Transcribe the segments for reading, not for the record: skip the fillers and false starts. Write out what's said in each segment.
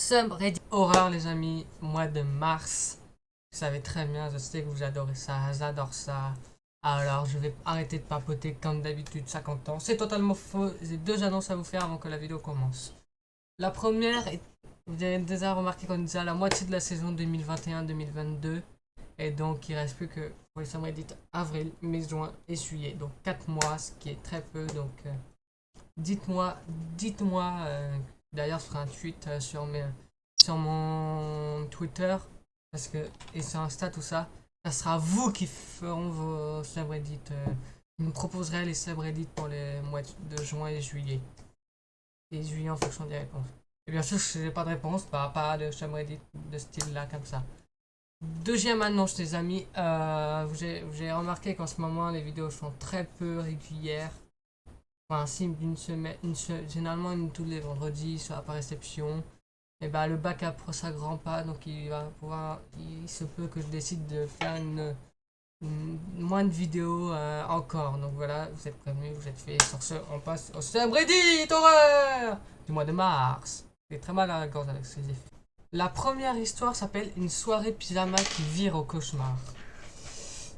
Subreddit horreur les amis, mois de mars. Vous savez très bien, je sais que vous adorez ça, j'adore ça. Alors je vais arrêter de papoter comme d'habitude 50 ans. C'est totalement faux, j'ai deux annonces à vous faire avant que la vidéo commence. La première, vous avez déjà remarqué qu'on est déjà à la moitié de la saison 2021-2022. Et donc il reste plus que pour les subreddits avril, mai, juin et juillet. Donc 4 mois, ce qui est très peu. Donc dites-moi, dites-moi. D'ailleurs, je ferai un tweet sur mon Twitter parce que et sur Insta tout ça. Ça sera vous qui feront vos subreddits. Vous me proposerez les subreddits pour les mois de juin et juillet. Et juillet en fonction des réponses. Et bien sûr, si j'ai pas de réponse, pas de subreddit de ce style là comme ça. Deuxième annonce, les amis. Vous avez remarqué qu'en ce moment, les vidéos sont très peu régulières. Enfin, si d'une semaine, généralement une tous les vendredis, soit par réception. Et bah, le bac approche à grands pas, donc il se peut que je décide de faire moins de vidéos encore. Donc voilà, vous êtes prévenus, vous êtes faits. Sur ce, on passe au subreddit horreur du mois de mars. J'ai très mal à la gorge avec ces effets. La première histoire s'appelle Une soirée pyjama qui vire au cauchemar.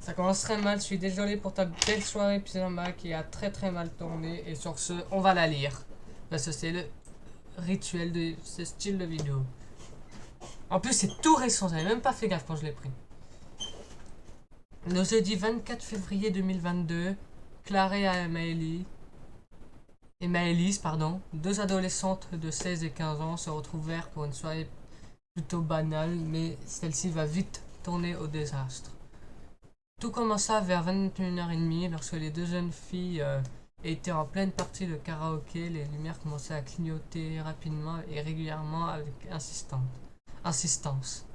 Ça commence très mal, je suis désolé pour ta belle soirée pyjama qui a très très mal tourné. Et sur ce, on va la lire. Parce que c'est le rituel de ce style de vidéo. En plus, c'est tout récent, j'avais même pas fait gaffe quand je l'ai pris. Le jeudi 24 février 2022, Clara et Maëlys, pardon, deux adolescentes de 16 et 15 ans se retrouvèrent pour une soirée plutôt banale, mais celle-ci va vite tourner au désastre. Tout commença vers 21h30 lorsque les deux jeunes filles étaient en pleine partie de karaoké. Les lumières commençaient à clignoter rapidement et régulièrement avec insistance.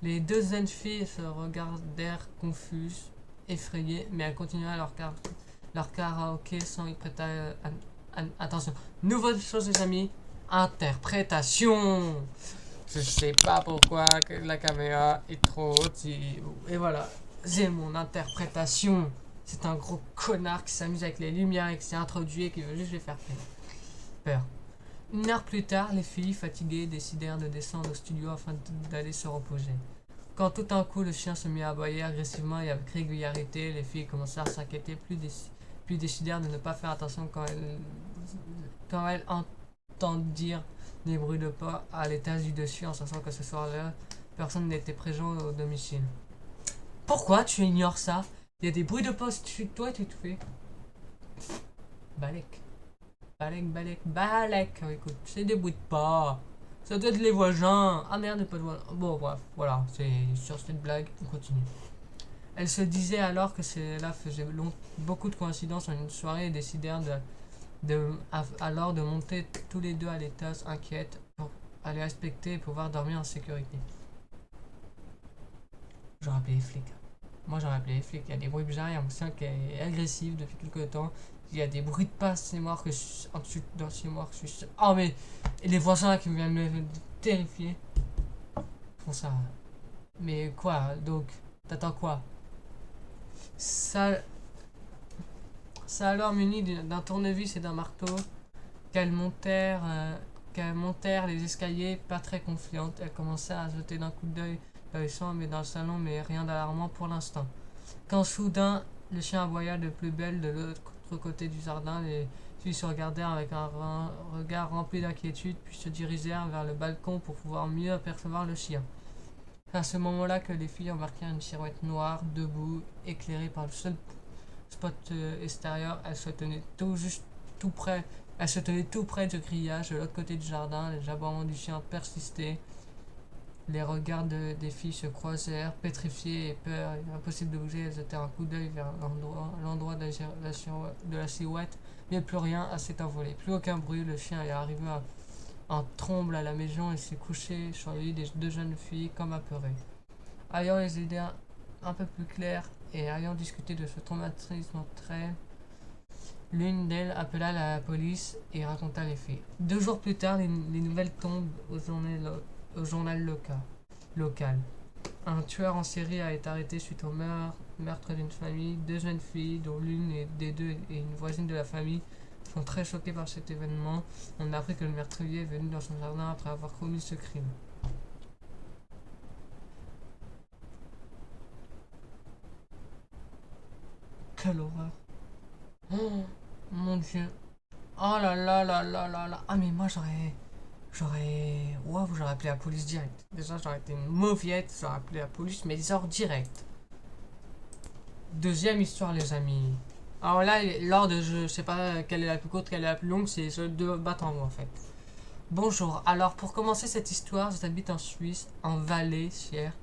Les deux jeunes filles se regardèrent confuses, effrayées, mais elles continuaient leur karaoké sans y prêter attention. Nouvelle chose les amis, interprétation. Je sais pas pourquoi que la caméra est trop haute et voilà. J'ai mon interprétation. C'est un gros connard qui s'amuse avec les lumières et qui s'est introduit et qui veut juste les faire peur. Une heure plus tard, les filles, fatiguées, décidèrent de descendre au studio afin d'aller se reposer. Quand tout d'un coup le chien se mit à aboyer agressivement et avec régularité, les filles commencèrent à s'inquiéter, puis décidèrent de ne pas faire attention quand elles entendirent des bruits de pas à l'étage du dessus, en sachant que ce soir-là, personne n'était présent au domicile. Pourquoi tu ignores ça? Il y a des bruits de pas au-dessus de toi et tu te fais. Balek. Balek, balek, balek. Écoute, c'est des bruits de pas. Ça doit être les voisins. Ah merde, pas de voisins. Bon, bref, voilà, c'est sur cette blague, on continue. Elle se disait alors que cela faisait beaucoup de coïncidences en une soirée et décidèrent alors de monter tous les deux à l'étage, inquiètes, pour aller respecter et pouvoir dormir en sécurité. J'aurais appelé les flics. Moi j'aurais appelé les flics. Il y a des bruits bizarres, il y a un chien qui est agressif depuis quelques temps. Il y a des bruits de pas, c'est mort que ensuite dans ces morts, je suis. Oh mais et les voisins qui viennent me terrifier. Font ça. Mais quoi donc? T'attends quoi? Ça, ça alors muni d'un tournevis et d'un marteau qu'elles montèrent, qu'elles montèrent les escaliers pas très confiantes. Elles commençaient à jeter d'un coup d'œil dans les chambres et dans le salon, mais rien d'alarmant pour l'instant. Quand soudain, le chien aboya de plus belle de l'autre côté du jardin. Les filles se regardèrent avec un regard rempli d'inquiétude, puis se dirigèrent vers le balcon pour pouvoir mieux apercevoir le chien. C'est à ce moment-là que les filles remarquèrent une silhouette noire, debout, éclairée par le seul spot extérieur. Elle se tenait tout près du grillage de l'autre côté du jardin. Les aboiements du chien persistaient. Les regards des filles se croisèrent, pétrifiées et peur. Impossible de bouger, elles jetèrent un coup d'œil vers l'endroit de la silhouette, mais plus rien à s'est envolé. Plus aucun bruit, le chien est arrivé en tromble à la maison et s'est couché sur le lit des deux jeunes filles comme apeurées. Ayant les idées un peu plus claires et ayant discuté de ce traumatisme entre elles, l'une d'elles appela la police et raconta les faits. 2 jours plus tard, les nouvelles tombent au journal local. Un tueur en série a été arrêté suite au meurtre d'une famille. 2 jeunes filles, dont l'une des deux est une voisine de la famille, sont très choqués par cet événement. On a appris que le meurtrier est venu dans son jardin après avoir commis ce crime. Quelle horreur. Oh, mon Dieu. Oh là là là là là là. Ah mais moi Waouh, j'aurais appelé la police direct. Déjà j'aurais été une mauviette, j'aurais appelé la police, mais genre direct. Deuxième histoire les amis. Alors là, l'ordre, je sais pas quelle est la plus courte, quelle est la plus longue, c'est deux battre en moi en fait. Bonjour, alors pour commencer cette histoire, j'habite en Suisse, en Valais, Sierre,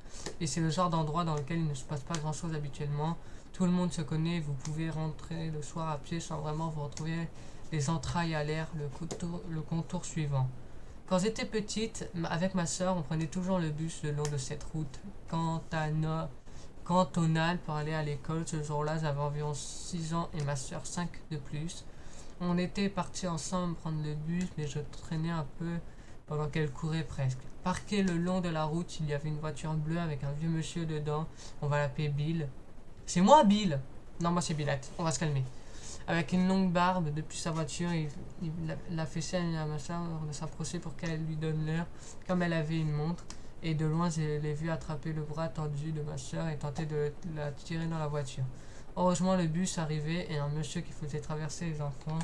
et c'est le genre d'endroit dans lequel il ne se passe pas grand chose habituellement. Tout le monde se connaît, vous pouvez rentrer le soir à pied sans vraiment vous retrouver les entrailles à l'air, le contour suivant. Quand j'étais petite, avec ma soeur, on prenait toujours le bus le long de cette route cantonale pour aller à l'école. Ce jour-là, j'avais environ 6 ans et ma soeur 5 de plus. On était partis ensemble prendre le bus, mais je traînais un peu pendant qu'elle courait presque. Parqué le long de la route, il y avait une voiture bleue avec un vieux monsieur dedans. On va l'appeler Bill. C'est moi, Bill! Non, moi c'est Billette. On va se calmer. Avec une longue barbe, depuis sa voiture, il l'a fait signe à ma soeur de s'approcher pour qu'elle lui donne l'heure, comme elle avait une montre. Et de loin, je l'ai vu attraper le bras tendu de ma soeur et tenter de la tirer dans la voiture. Heureusement, le bus arrivait et un monsieur qui faisait traverser les enfants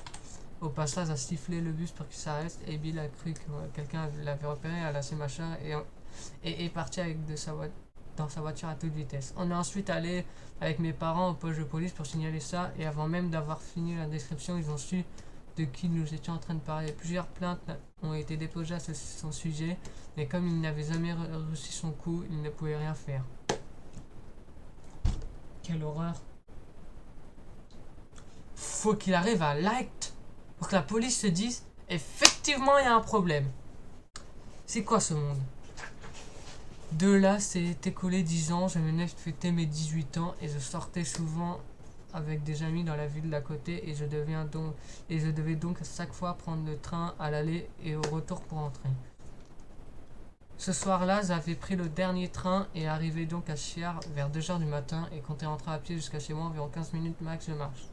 au passage a sifflé le bus pour qu'il s'arrête. Et Bill a cru que quelqu'un l'avait repéré, a lâché ma soeur et est parti dans sa voiture à toute vitesse. On est ensuite allé avec mes parents au poste de police pour signaler ça et avant même d'avoir fini la description, ils ont su de qui nous étions en train de parler. Plusieurs plaintes ont été déposées à son sujet, mais comme il n'avait jamais reçu son coup, il ne pouvait rien faire. Quelle horreur. Faut qu'il arrive à l'acte pour que la police se dise effectivement il y a un problème. C'est quoi ce monde? De là, c'est écoulé 10 ans, je venais de fêter mes 18 ans et je sortais souvent avec des amis dans la ville d'à côté et je devais donc à chaque fois prendre le train à l'aller et au retour pour rentrer. Ce soir-là, j'avais pris le dernier train et arrivé donc à Chiard vers 2h du matin et comptais rentrer à pied jusqu'à chez moi environ 15 minutes max de marche.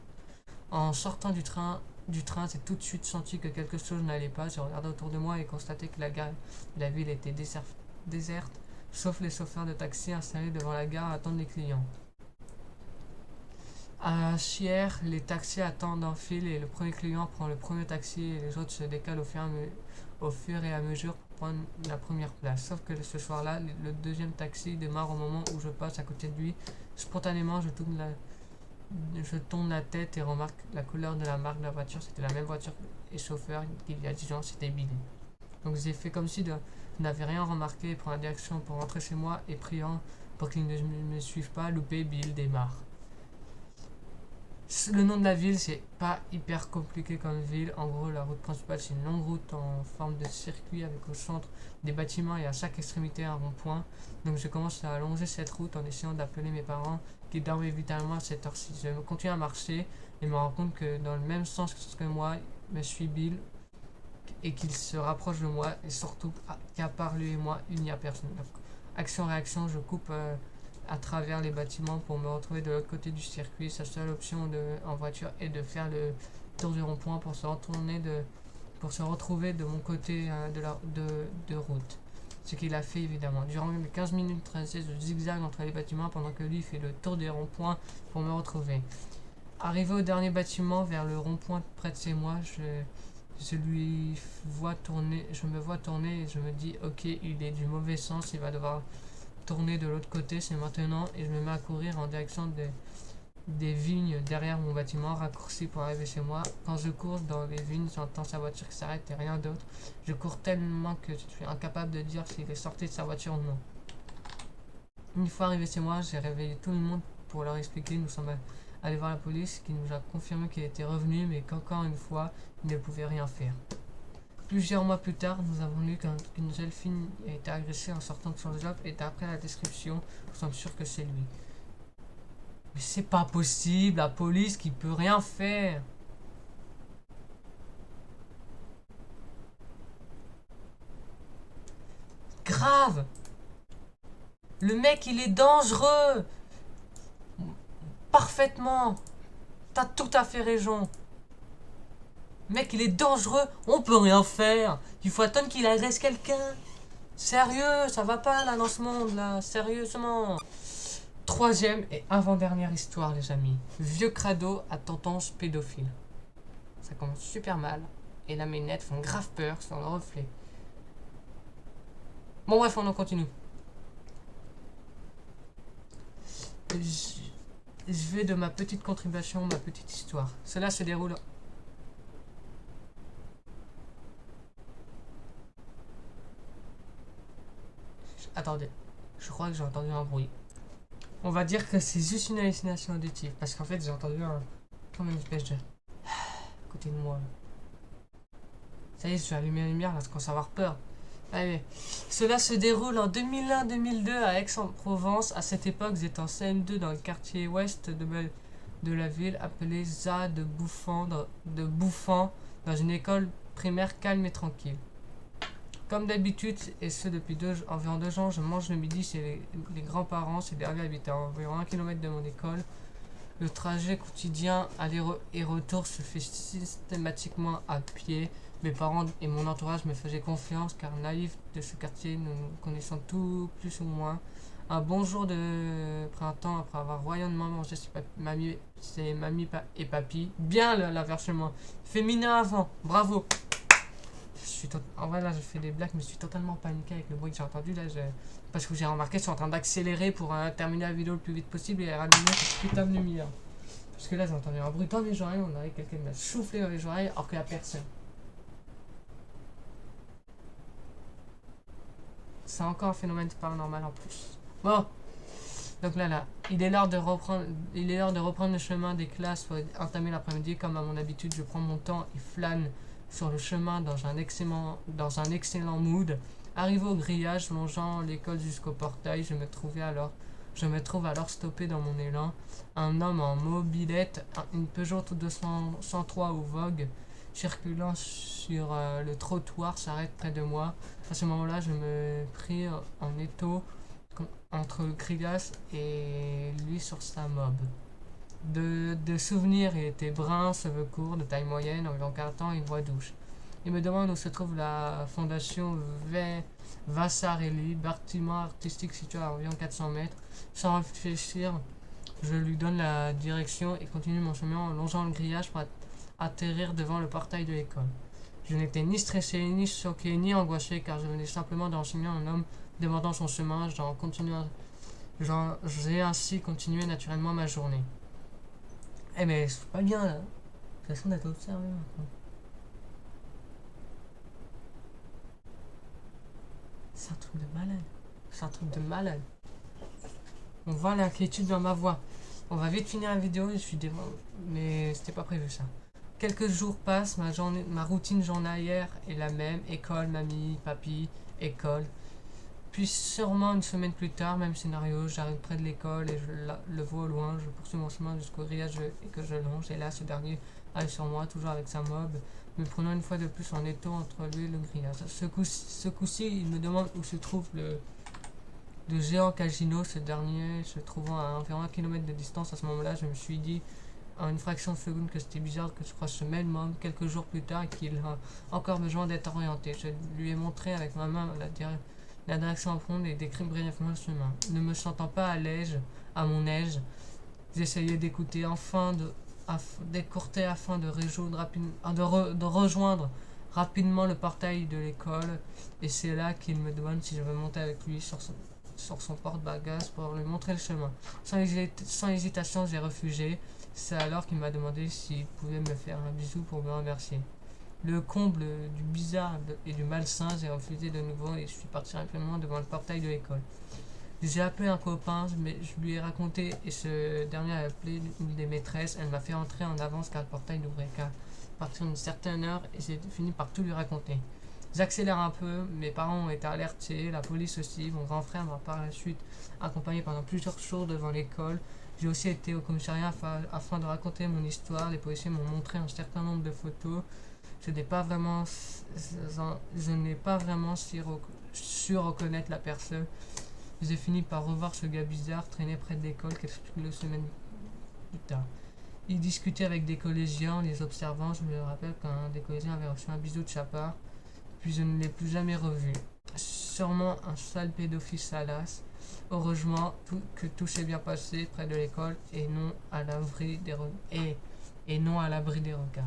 En sortant du train, j'ai tout de suite senti que quelque chose n'allait pas. J'ai regardé autour de moi et constaté que la ville était déserte, sauf les chauffeurs de taxi installés devant la gare à attendre les clients. À Chière, les taxis attendent en file et le premier client prend le premier taxi et les autres se décalent au fur et à mesure pour prendre la première place. Sauf que ce soir-là, le deuxième taxi démarre au moment où je passe à côté de lui. Spontanément, je tourne la tête et remarque la couleur de la marque de la voiture. C'était la même voiture et chauffeur qu'il y a 10 ans, c'était Billy. Donc j'ai fait comme si je n'avais rien remarqué et prends la direction pour rentrer chez moi et priant pour qu'il ne me suive pas, loupé, Bill démarre. Le nom de la ville, c'est pas hyper compliqué comme ville. En gros, la route principale, c'est une longue route en forme de circuit avec au centre des bâtiments et à chaque extrémité un rond-point. Donc je commence à allonger cette route en essayant d'appeler mes parents qui dormaient vitalement à cette heure-ci. Je continue à marcher et me rends compte que dans le même sens que moi, me suit Bill et qu'il se rapproche de moi et surtout qu'à part lui et moi, il n'y a personne. Donc, action-réaction, je coupe à travers les bâtiments pour me retrouver de l'autre côté du circuit. Sa seule option en voiture est de faire le tour du rond-point pour se retrouver de mon côté de route. Ce qu'il a fait évidemment. Durant les 15 minutes tracées, je zigzag entre les bâtiments pendant que lui fait le tour des ronds-points pour me retrouver. Arrivé au dernier bâtiment vers le rond-point près de chez moi, je me vois tourner et je me dis ok, il est du mauvais sens, il va devoir tourner de l'autre côté, c'est maintenant, et je me mets à courir en direction des vignes derrière mon bâtiment, raccourci pour arriver chez moi. Quand je cours dans les vignes, j'entends sa voiture qui s'arrête et rien d'autre. Je cours tellement que je suis incapable de dire s'il est sorti de sa voiture ou non. Une fois arrivé chez moi, j'ai réveillé tout le monde pour leur expliquer. Nous sommes allés voir la police qui nous a confirmé qu'il était revenu, mais qu'encore une fois, il ne pouvait rien faire. Plusieurs mois plus tard, nous avons lu qu'une jeune fille a été agressée en sortant de son job et d'après la description, nous sommes sûrs que c'est lui. Mais c'est pas possible, la police qui peut rien faire. Grave. Le mec, il est dangereux. Parfaitement. T'as tout à fait raison. Mec, il est dangereux, on peut rien faire. Il faut attendre qu'il agresse quelqu'un. Sérieux, ça va pas là dans ce monde là, sérieusement. Troisième et avant-dernière histoire, les amis. Vieux crado à tendance pédophile. Ça commence super mal. Et là, mes nets font grave peur sur le reflet. Bon, bref, on en continue. Je vais de ma petite contribution, ma petite histoire. Cela se déroule. Attendez, je crois que j'ai entendu un bruit. On va dire que c'est juste une hallucination auditive. Parce qu'en fait, j'ai entendu un. Comme une espèce de. À côté de moi. Ça y est, je vais allumer la lumière là, je commence à avoir peur. Allez. Cela se déroule en 2001-2002 à Aix-en-Provence. À cette époque, j'étais en CM2 dans le quartier ouest de la ville, appelé ZA de Bouffan, dans une école primaire calme et tranquille. Comme d'habitude, et ce depuis environ 2 ans, je mange le midi chez les grands-parents. Ces derniers habitent à environ 1 km de mon école. Le trajet quotidien aller et retour se fait systématiquement à pied. Mes parents et mon entourage me faisaient confiance car naïfs de ce quartier, nous connaissons tout plus ou moins. Un bon jour de printemps, après avoir royalement mangé chez mamie et papy, bien l'inversement, féminin avant, bravo. En vrai là je fais des blagues mais je suis totalement paniqué avec le bruit que j'ai entendu là, parce que j'ai remarqué que je suis en train d'accélérer pour terminer la vidéo le plus vite possible et rallumer cette putain de lumière. Parce que là j'ai entendu un bruit dans mes oreilles, on avait quelqu'un qui m'a soufflé dans les oreilles alors qu'il n'y a personne. C'est encore un phénomène paranormal en plus. Bon, donc là, il est l'heure de reprendre le chemin des classes pour entamer l'après-midi. Comme à mon habitude, je prends mon temps et flâne sur le chemin dans un excellent mood. Arrivé au grillage, longeant l'école jusqu'au portail, je me trouve alors stoppé dans mon élan. Un homme en mobilette, une Peugeot 203 ou Vogue, circulant sur le trottoir, s'arrête près de moi. À ce moment-là, je me pris en étau entre le grillage et lui sur sa mob. De souvenirs, il était brun, cheveux courts, de taille moyenne, environ 40 ans et une voix douce. Il me demande où se trouve la fondation Vassarelli, bâtiment artistique situé à environ 400 mètres. Sans réfléchir, je lui donne la direction et continue mon chemin en longeant le grillage pour atterrir devant le portail de l'école. Je n'étais ni stressé, ni choqué, ni angoissé car je venais simplement d'enseigner un homme demandant son chemin. J'ai ainsi continué naturellement ma journée. Eh mais c'est pas bien là. J'ai l'impression d'être observé maintenant. C'est un truc de malade. C'est un truc de malade. On voit l'inquiétude dans ma voix. On va vite finir la vidéo, mais c'était pas prévu ça. Quelques jours passent, ma routine journalière est la même. École, mamie, papy, école. Puis sûrement une semaine plus tard, même scénario, j'arrive près de l'école et je le vois au loin, je poursuis mon chemin jusqu'au grillage et que je longe. Et là, ce dernier arrive sur moi, toujours avec sa mob, me prenant une fois de plus en étau entre lui et le grillage. Ce coup-ci, il me demande où se trouve le géant Casino, ce dernier se trouvant à environ 1 km de distance. À ce moment-là, je me suis dit en une fraction de seconde que c'était bizarre que je croise ce même homme quelques jours plus tard et qu'il a encore besoin d'être orienté. Je lui ai montré avec ma main la direction à prendre et décrit brièvement le chemin. Ne me sentant pas à mon aise, j'essayais d'écouter d'écourter afin de rejoindre rapidement le portail de l'école. Et c'est là qu'il me demande si je veux monter avec lui sur son porte-bagages pour lui montrer le chemin. Sans hésitation, j'ai refusé. C'est alors qu'il m'a demandé s'il pouvait me faire un bisou pour me remercier. Le comble du bizarre et du malsain, j'ai refusé de nouveau et je suis parti rapidement devant le portail de l'école. J'ai appelé un copain, mais je lui ai raconté et ce dernier a appelé une des maîtresses. Elle m'a fait entrer en avance car le portail n'ouvrait qu'à partir d'une certaine heure et j'ai fini par tout lui raconter. J'accélère un peu, mes parents ont été alertés, la police aussi, mon grand frère m'a par la suite accompagné pendant plusieurs jours devant l'école. J'ai aussi été au commissariat afin de raconter mon histoire. Les policiers m'ont montré un certain nombre de photos. Je n'ai pas vraiment su reconnaître la personne. J'ai fini par revoir ce gars bizarre traîner près de l'école quelques semaines plus tard. Il discutait avec des collégiens, les observant. Je me rappelle qu'un des collégiens avait reçu un bisou de sa part, puis je ne l'ai plus jamais revu. Sûrement un sale pédophile salace. Heureusement que tout s'est bien passé près de l'école et non à l'abri et non à l'abri des regards.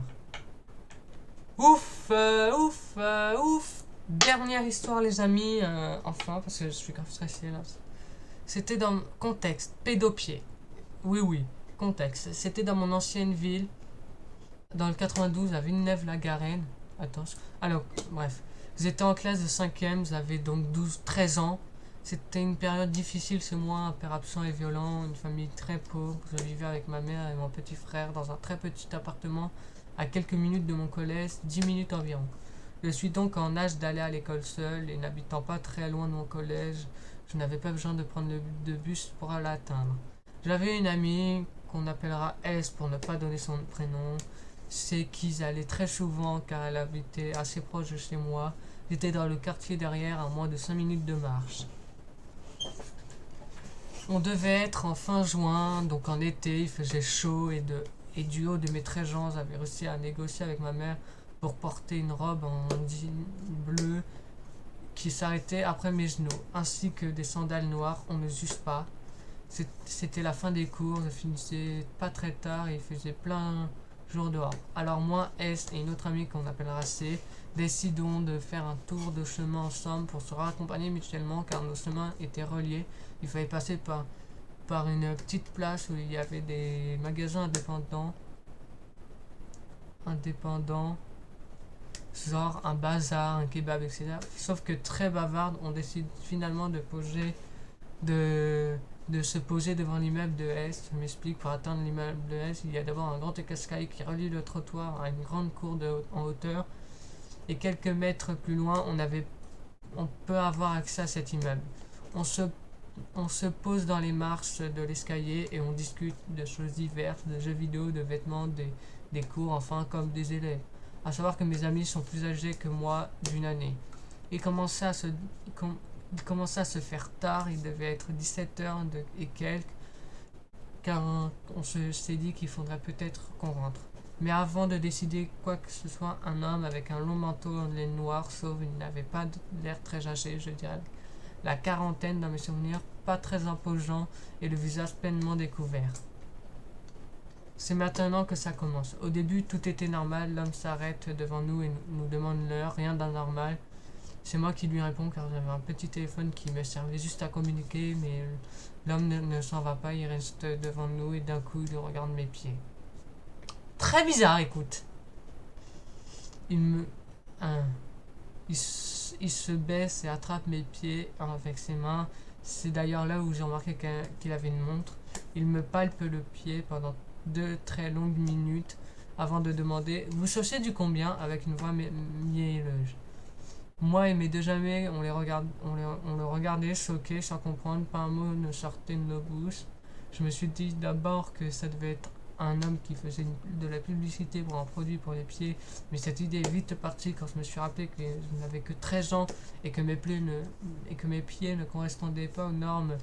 Ouf, ouf. Dernière histoire les amis, enfin parce que je suis grave stressé là. C'était dans contexte, pédopied. Oui, contexte. C'était dans mon ancienne ville, dans le 92, à Villeneuve-la-Garenne. Attends, alors, bref. J'étais en classe de 5e, j'avais donc 12-13 ans. C'était une période difficile chez moi, un père absent et violent, une famille très pauvre. Je vivais avec ma mère et mon petit frère dans un très petit appartement à quelques minutes de mon collège, 10 minutes environ. Je suis donc en âge d'aller à l'école seul et n'habitant pas très loin de mon collège, je n'avais pas besoin de prendre de bus pour l'atteindre. J'avais une amie qu'on appellera S pour ne pas donner son prénom. C'est qui j'allais très souvent car elle habitait assez proche de chez moi. J'étais dans le quartier derrière à moins de 5 minutes de marche. On devait être en fin juin, donc en été, il faisait chaud et du haut de mes 13 ans, j'avais réussi à négocier avec ma mère pour porter une robe en jean bleu qui s'arrêtait après mes genoux, ainsi que des sandales noires, on ne s'use pas. C'était la fin des cours, je finissais pas très tard et il faisait plein jour dehors. Alors moi, S et une autre amie qu'on appellera C, décidons de faire un tour de chemin ensemble pour se raccompagner mutuellement car nos chemins étaient reliés. Il fallait passer par une petite place où il y avait des magasins indépendants, genre un bazar, un kebab, etc. Sauf que très bavarde, on décide finalement de se poser devant l'immeuble de S. Je m'explique, pour atteindre l'immeuble de S, il y a d'abord un grand escalier qui relie le trottoir à une grande cour en hauteur. Et quelques mètres plus loin, on peut avoir accès à cet immeuble. On se pose dans les marches de l'escalier et on discute de choses diverses, de jeux vidéo, de vêtements, des cours, enfin comme des élèves. À savoir que mes amis sont plus âgés que moi d'une année. Il commençait à se faire tard, il devait être 17h et quelques, car on s'est dit qu'il faudrait peut-être qu'on rentre. Mais avant de décider quoi que ce soit, un homme avec un long manteau en laine noire, sauf il n'avait pas l'air très âgé, je dirais la quarantaine dans mes souvenirs, pas très imposant et le visage pleinement découvert. C'est maintenant que ça commence. Au début, tout était normal, l'homme s'arrête devant nous et nous demande l'heure, rien d'anormal. C'est moi qui lui réponds car j'avais un petit téléphone qui me servait juste à communiquer, mais l'homme ne s'en va pas, il reste devant nous et d'un coup, il regarde mes pieds. Très bizarre, écoute. Il se baisse et attrape mes pieds avec ses mains. C'est d'ailleurs là où j'ai remarqué qu'il avait une montre. Il me palpe le pied pendant 2 très longues minutes avant de demander « Vous chaussez du combien ?» avec une voix mielleuse. Moi et mes 2 amis, on le regardait choqués sans comprendre, pas un mot ne sortait de nos bouches. Je me suis dit d'abord que ça devait être un homme qui faisait de la publicité pour un produit pour les pieds, mais cette idée est vite partie quand je me suis rappelé que je n'avais que 13 ans et que mes pieds ne correspondaient pas aux normes.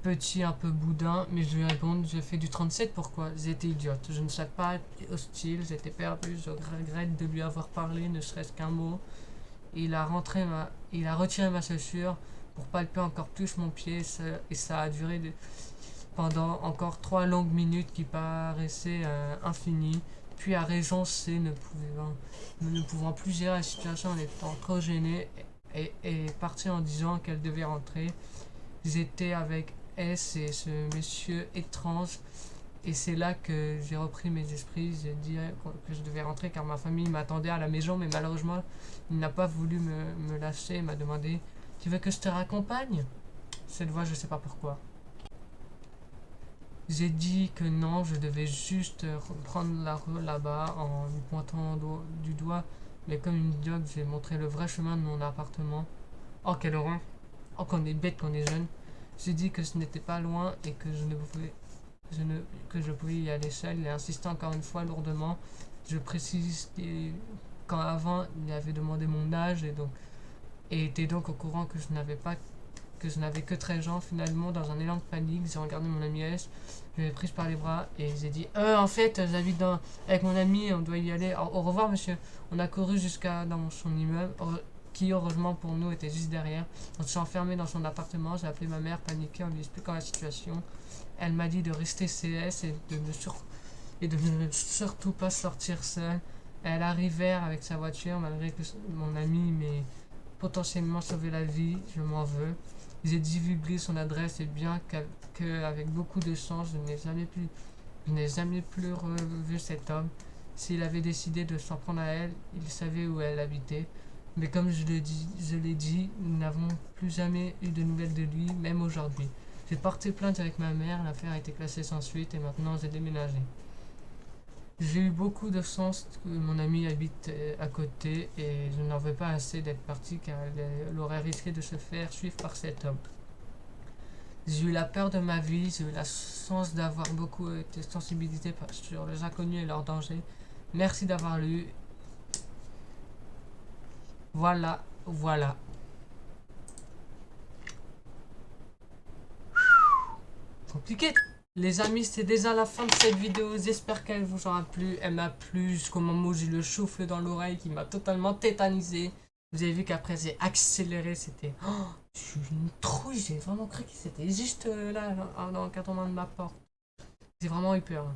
Petit, un peu boudin, mais je lui réponds, je fais du 37, pourquoi? J'étais idiote, je ne savais pas être hostile, j'étais perdu, je regrette de lui avoir parlé, ne serait-ce qu'un mot. Il a retiré ma chaussure pour palper encore plus mon pied et ça a duré pendant encore 3 longues minutes qui paraissaient infinies. Puis à raison C, ne pouvant plus gérer la situation en étant trop gêné, est partie en disant qu'elle devait rentrer. J'étais avec S et ce monsieur étrange et c'est là que j'ai repris mes esprits. J'ai dit que je devais rentrer car ma famille m'attendait à la maison, mais malheureusement il n'a pas voulu me lâcher et m'a demandé « Tu veux que je te raccompagne ?» Cette fois je sais pas pourquoi. J'ai dit que non, je devais juste prendre la rue là-bas en lui pointant du doigt, mais comme une idiote, j'ai montré le vrai chemin de mon appartement. Oh, quelle horreur! Oh, qu'on est bête, qu'on est jeune. J'ai dit que ce n'était pas loin et que je pouvais y aller seul. Il a insisté encore une fois lourdement. Je précise qu'avant, il avait demandé mon âge et donc et était donc au courant que je n'avais que 13 ans. Finalement, dans un élan de panique, j'ai regardé mon ami S, je l'ai prise par les bras et j'ai dit en fait, j'habite avec mon ami, on doit y aller. Au revoir, monsieur. On a couru jusqu'à dans son immeuble, qui heureusement pour nous était juste derrière. On s'est enfermé dans son appartement. J'ai appelé ma mère, paniquée, en lui expliquant la situation. Elle m'a dit de rester CS et de ne surtout pas sortir seule. Elle arrivait avec sa voiture, malgré que mon ami m'ait potentiellement sauvé la vie, je m'en veux. J'ai divulgué son adresse et bien qu'avec beaucoup de chance, je n'ai jamais plus revu cet homme. S'il avait décidé de s'en prendre à elle, il savait où elle habitait. Mais comme je l'ai dit, nous n'avons plus jamais eu de nouvelles de lui, même aujourd'hui. J'ai porté plainte avec ma mère, l'affaire a été classée sans suite et maintenant j'ai déménagé. J'ai eu beaucoup de chance que mon ami habite à côté et je n'en veux pas assez d'être parti car elle aurait risqué de se faire suivre par cet homme. J'ai eu la peur de ma vie, j'ai eu la chance d'avoir beaucoup été sensibilisé sur les inconnus et leurs dangers. Merci d'avoir lu. Voilà, voilà. Compliqué. Les amis, c'est déjà la fin de cette vidéo. J'espère qu'elle vous aura plu. Elle m'a plu jusqu'au moment où j'ai le souffle dans l'oreille qui m'a totalement tétanisé. Vous avez vu qu'après j'ai accéléré. C'était... Oh, je suis une trouille. J'ai vraiment cru que c'était juste là, dans le cadre de ma porte. J'ai vraiment eu peur.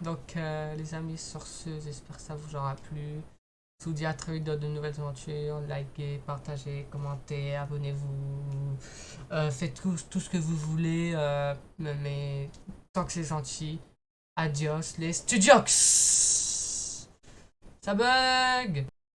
Donc, les amis, sur ce, j'espère que ça vous aura plu. Je vous dis à très vite dans de nouvelles aventures. Likez, partagez, commentez, abonnez-vous. Faites tout ce que vous voulez. Mais tant que c'est gentil. Adios les studios. Ça bug.